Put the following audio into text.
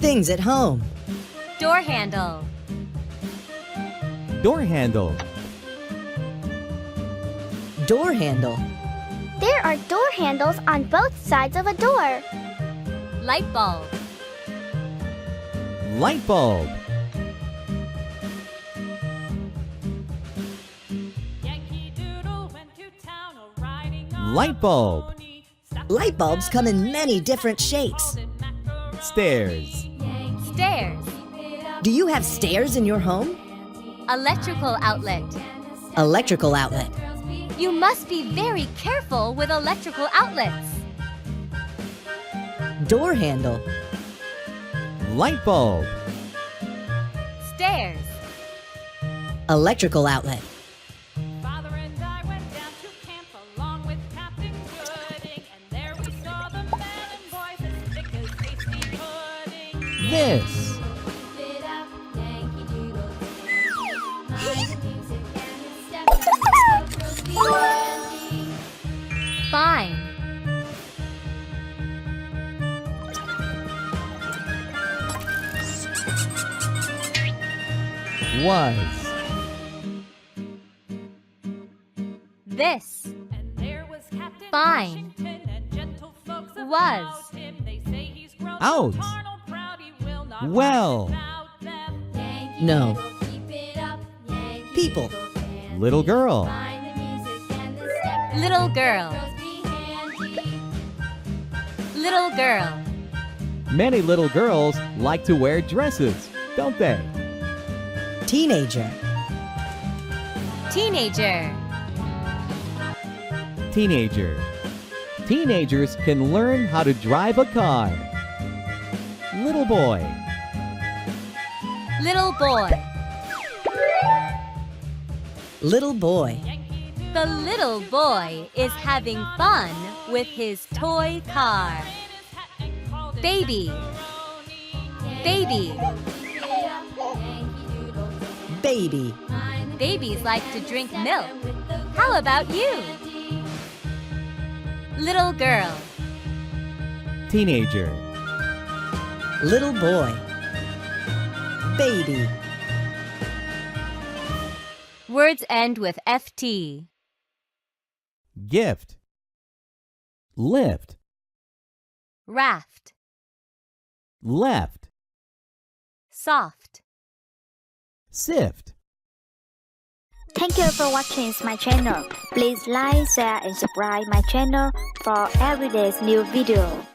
things at home. Door handle. Door handle. Door handle. There are door handles on both sides of a door. Light bulb. Light bulb. Light bulb. Light bulbs come in many different shapes. Stairs. Stairs. Do you have stairs in your home? Electrical outlet. Electrical outlet. You must be very careful with electrical outlets. Door handle. Light bulb. Stairs. Electrical outlet. Father and I went down to camp along with Captain Gooding, and there we saw the men and boys as thick as tasty pudding. This. Fine. Was. This. And there was Captain Fine. Washington and gentle folks about Was. him. They say he's grown Out. so carnal, proud he will not Well. without them. No. People. Little girl. Little girl. Little girl. Many little girls like to wear dresses, don't they? Teenager. Teenager. Teenager. Teenagers can learn how to drive a car. Little boy. Little boy. Little boy. The little boy is having fun with his toy car. Baby. Baby. Baby. Babies like to drink milk. How about you? Little girl. Teenager. Little boy. Baby. Words end with FT. Gift. Lift. Raft. Left. Soft. Sift. Thank you for watching my channel. Please like, share and subscribe my channel for everyday's new video.